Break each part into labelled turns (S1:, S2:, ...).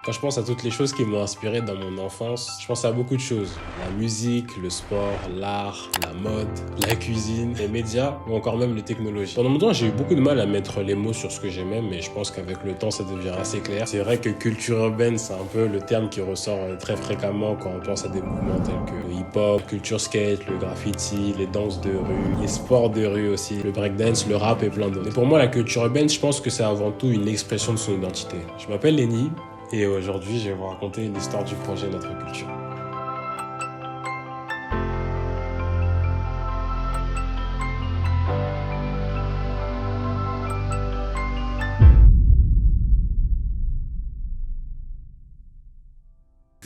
S1: Quand je pense à toutes les choses qui m'ont inspiré dans mon enfance, je pense à beaucoup de choses. La musique, le sport, l'art, la mode, la cuisine, les médias ou encore même les technologies. Pendant longtemps, j'ai eu beaucoup de mal à mettre les mots sur ce que j'aimais, mais je pense qu'avec le temps, ça devient assez clair. C'est vrai que culture urbaine, c'est un peu le terme qui ressort très fréquemment quand on pense à des mouvements tels que le hip-hop, culture skate, le graffiti, les danses de rue, les sports de rue aussi, le breakdance, le rap et plein d'autres. Et pour moi, la culture urbaine, je pense que c'est avant tout une expression de son identité. Je m'appelle Lenny. Et aujourd'hui, je vais vous raconter l'histoire du projet Notre Culture.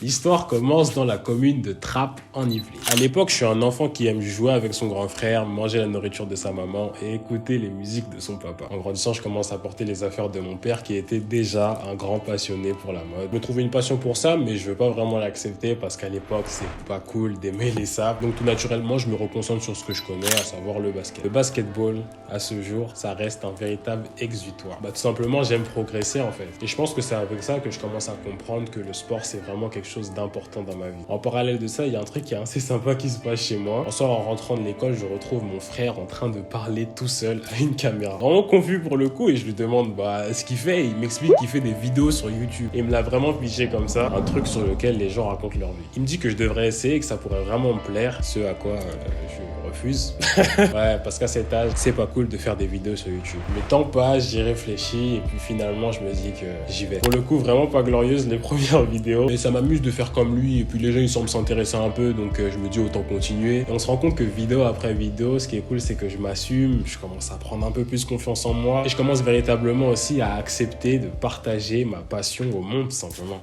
S1: L'histoire commence dans la commune de Trappes en Yvelines. À l'époque, je suis un enfant qui aime jouer avec son grand frère, manger la nourriture de sa maman et écouter les musiques de son papa. En grandissant, je commence à porter les affaires de mon père qui était déjà un grand passionné pour la mode. Je me trouvais une passion pour ça, mais je veux pas vraiment l'accepter parce qu'à l'époque, c'est pas cool d'aimer les sapes. Donc tout naturellement, je me reconcentre sur ce que je connais, à savoir le basket. Le basketball, à ce jour, ça reste un véritable exutoire. Tout simplement, j'aime progresser en fait. Et je pense que c'est avec ça que je commence à comprendre que le sport, c'est vraiment quelque chose d'important dans ma vie. En parallèle de ça, il y a un truc qui est assez sympa qui se passe chez moi. En soir, en rentrant de l'école, je retrouve mon frère en train de parler tout seul à une caméra. Vraiment confus pour le coup et je lui demande ce qu'il fait. Il m'explique qu'il fait des vidéos sur YouTube. Et il me l'a vraiment piché comme ça, un truc sur lequel les gens racontent leur vie. Il me dit que je devrais essayer, que ça pourrait vraiment me plaire, ce à quoi je refuse. Ouais, parce qu'à cet âge, c'est pas cool de faire des vidéos sur YouTube. Mais tant passe, j'y réfléchis et puis finalement, je me dis que j'y vais. Pour le coup, vraiment pas glorieuse les premières vidéos. Mais ça m'amuse de faire comme lui et puis les gens ils semblent s'intéresser un peu donc je me dis autant continuer. Et on se rend compte que vidéo après vidéo, ce qui est cool c'est que je m'assume, je commence à prendre un peu plus confiance en moi et je commence véritablement aussi à accepter de partager ma passion au monde tout simplement.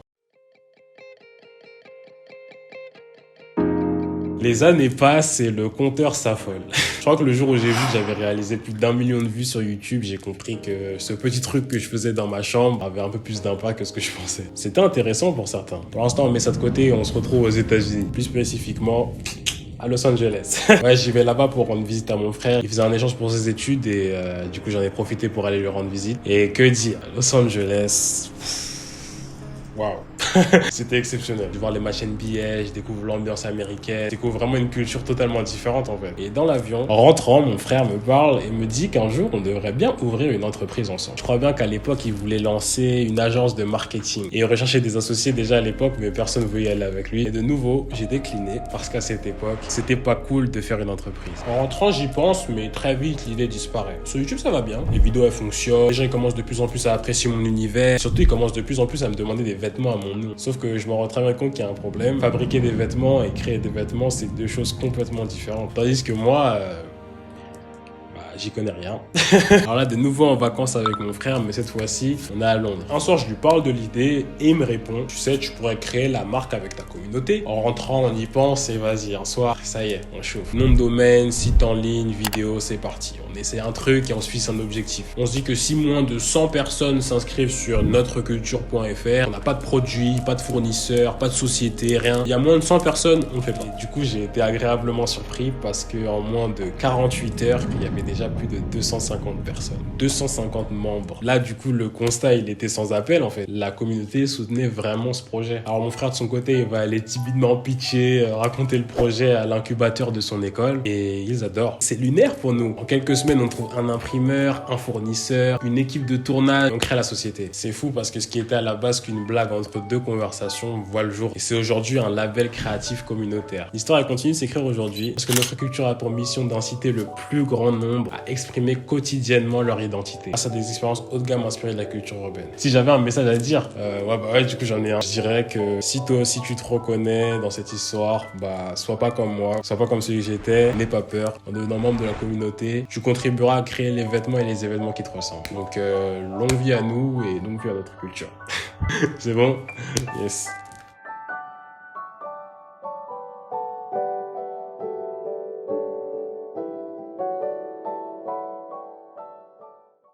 S1: Les années passent et le compteur s'affole. Je crois que le jour où j'ai vu que j'avais réalisé plus d'1 million de vues sur YouTube, j'ai compris que ce petit truc que je faisais dans ma chambre avait un peu plus d'impact que ce que je pensais. C'était intéressant pour certains. Pour l'instant, on met ça de côté et on se retrouve aux États-Unis. Plus spécifiquement, à Los Angeles. Ouais, j'y vais là-bas pour rendre visite à mon frère. Il faisait un échange pour ses études et du coup, j'en ai profité pour aller lui rendre visite. Et que dire, Los Angeles... Waouh. C'était exceptionnel. Je vois les matchs NBA, je découvre l'ambiance américaine, je découvre vraiment une culture totalement différente en fait. Et dans l'avion, en rentrant, mon frère me parle et me dit qu'un jour, on devrait bien ouvrir une entreprise ensemble. Je crois bien qu'à l'époque, il voulait lancer une agence de marketing. Et il recherchait des associés déjà à l'époque, mais personne ne voulait y aller avec lui. Et de nouveau, j'ai décliné parce qu'à cette époque, c'était pas cool de faire une entreprise. En rentrant, j'y pense, mais très vite, l'idée disparaît. Sur YouTube, ça va bien. Les vidéos, elles fonctionnent. Les gens, ils commencent de plus en plus à apprécier mon univers. Surtout, ils commencent de plus en plus à me demander des vêtements à mon nom. Sauf que je me rends très bien compte qu'il y a un problème. Fabriquer des vêtements et créer des vêtements, c'est deux choses complètement différentes. Tandis que moi, j'y connais rien. Alors là, de nouveau en vacances avec mon frère, mais cette fois-ci, on est à Londres. Un soir, je lui parle de l'idée et il me répond, tu sais, tu pourrais créer la marque avec ta communauté. En rentrant, on y pense et vas-y, un soir, ça y est, on chauffe. Nom de domaine, site en ligne, vidéo, c'est parti. On essaie un truc et on se fixe un objectif. On se dit que si moins de 100 personnes s'inscrivent sur notreculture.fr, on n'a pas de produit, pas de fournisseur, pas de société, rien. Il y a moins de 100 personnes, on le fait pas. Et du coup, j'ai été agréablement surpris parce qu'en moins de 48 heures, il y avait déjà plus de 250 personnes, 250 membres. Là, du coup, le constat, il était sans appel, en fait. La communauté soutenait vraiment ce projet. Alors, mon frère, de son côté, il va aller timidement pitcher, raconter le projet à l'incubateur de son école et ils adorent. C'est lunaire pour nous. En quelques semaines, on trouve un imprimeur, un fournisseur, une équipe de tournage. On crée la société. C'est fou parce que ce qui était à la base qu'une blague entre deux conversations voit le jour. Et c'est aujourd'hui un label créatif communautaire. L'histoire, elle continue de s'écrire aujourd'hui parce que Notre Culture a pour mission d'inciter le plus grand nombre à exprimer quotidiennement leur identité grâce à des expériences haut de gamme inspirées de la culture urbaine. Si j'avais un message à dire, du coup j'en ai un. Je dirais que si toi aussi tu te reconnais dans cette histoire, sois pas comme moi, sois pas comme celui que j'étais, n'aie pas peur. En devenant membre de la communauté, tu contribueras à créer les vêtements et les événements qui te ressemblent. Donc longue vie à nous et longue vie à notre culture. C'est bon? Yes.